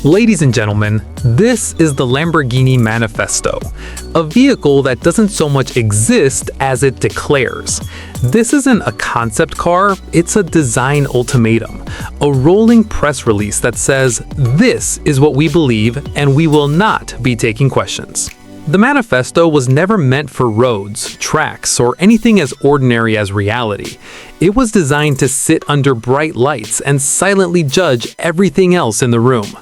Ladies and gentlemen, this is the Lamborghini Manifesto, a vehicle that doesn't so much exist as it declares. This isn't a concept car, it's a design ultimatum, a rolling press release that says, "This is what we believe and we will not be taking questions." The manifesto was never meant for roads, tracks, or anything as ordinary as reality. It was designed to sit under bright lights and silently judge everything else in the room.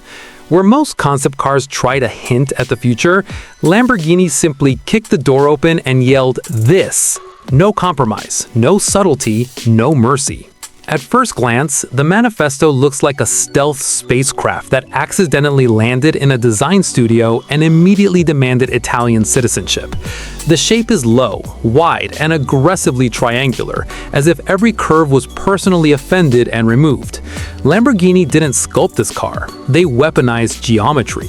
Where most concept cars try to hint at the future, Lamborghini simply kicked the door open and yelled, "This!" No compromise, no subtlety, no mercy. At first glance, the manifesto looks like a stealth spacecraft that accidentally landed in a design studio and immediately demanded Italian citizenship. The shape is low, wide, and aggressively triangular, as if every curve was personally offended and removed. Lamborghini didn't sculpt this car, they weaponized geometry.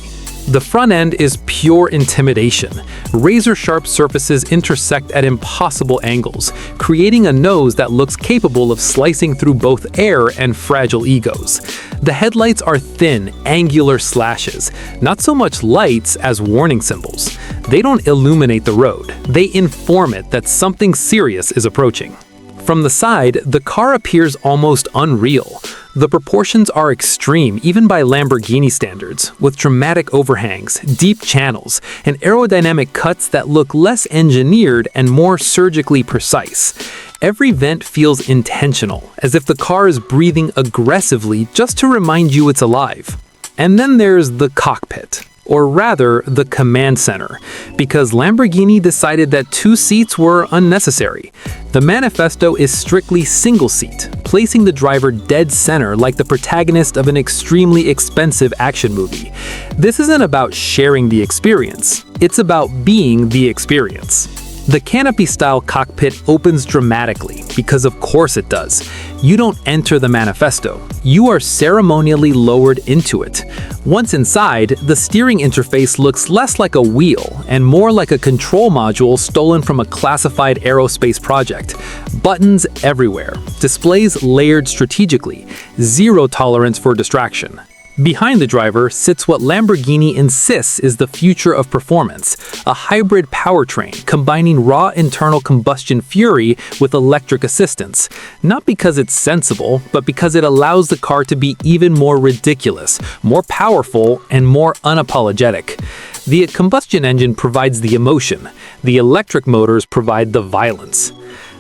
The front end is pure intimidation. Razor-sharp surfaces intersect at impossible angles, creating a nose that looks capable of slicing through both air and fragile egos. The headlights are thin, angular slashes, not so much lights as warning symbols. They don't illuminate the road, they inform it that something serious is approaching. From the side, the car appears almost unreal. The proportions are extreme, even by Lamborghini standards, with dramatic overhangs, deep channels, and aerodynamic cuts that look less engineered and more surgically precise. Every vent feels intentional, as if the car is breathing aggressively just to remind you it's alive. And then there's the cockpit, or rather, the command center, because Lamborghini decided that 2 seats were unnecessary. The manifesto is strictly single seat, placing the driver dead center like the protagonist of an extremely expensive action movie. This isn't about sharing the experience, it's about being the experience. The canopy-style cockpit opens dramatically, because of course it does. You don't enter the manifesto, you are ceremonially lowered into it. Once inside, the steering interface looks less like a wheel and more like a control module stolen from a classified aerospace project. Buttons everywhere, displays layered strategically, zero tolerance for distraction. Behind the driver sits what Lamborghini insists is the future of performance, a hybrid powertrain combining raw internal combustion fury with electric assistance, not because it's sensible, but because it allows the car to be even more ridiculous, more powerful, and more unapologetic. The combustion engine provides the emotion, the electric motors provide the violence.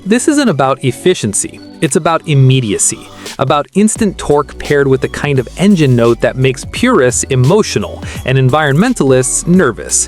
This isn't about efficiency, it's about immediacy, about instant torque paired with the kind of engine note that makes purists emotional and environmentalists nervous.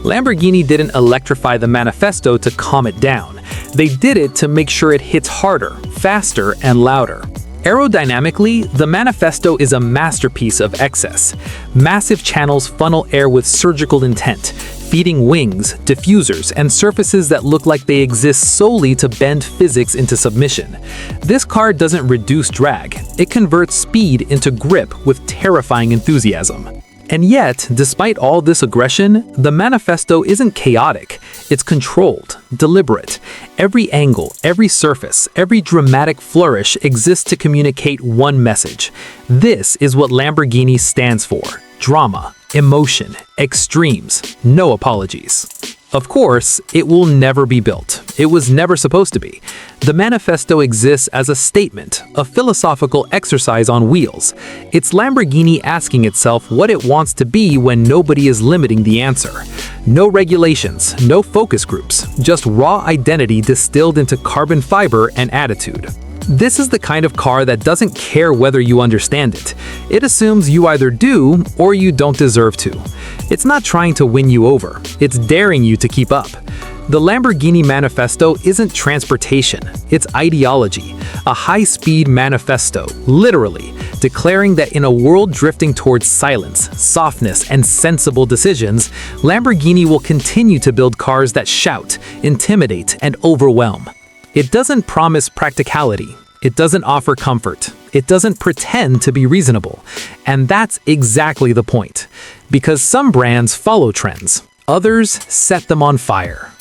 Lamborghini didn't electrify the manifesto to calm it down. They did it to make sure it hits harder, faster, and louder. Aerodynamically, the manifesto is a masterpiece of excess. Massive channels funnel air with surgical intent, feeding wings, diffusers, and surfaces that look like they exist solely to bend physics into submission. This car doesn't reduce drag, it converts speed into grip with terrifying enthusiasm. And yet, despite all this aggression, the manifesto isn't chaotic. It's controlled, deliberate. Every angle, every surface, every dramatic flourish exists to communicate one message. This is what Lamborghini stands for: drama, emotion, extremes, no apologies. Of course, it will never be built. It was never supposed to be. The manifesto exists as a statement, a philosophical exercise on wheels. It's Lamborghini asking itself what it wants to be when nobody is limiting the answer. No regulations, no focus groups, just raw identity distilled into carbon fiber and attitude. This is the kind of car that doesn't care whether you understand it. It assumes you either do or you don't deserve to. It's not trying to win you over, it's daring you to keep up. The Lamborghini Manifesto isn't transportation, it's ideology, a high-speed manifesto, literally, declaring that in a world drifting towards silence, softness, and sensible decisions, Lamborghini will continue to build cars that shout, intimidate, and overwhelm. It doesn't promise practicality. It doesn't offer comfort. It doesn't pretend to be reasonable. And that's exactly the point. Because some brands follow trends, others set them on fire.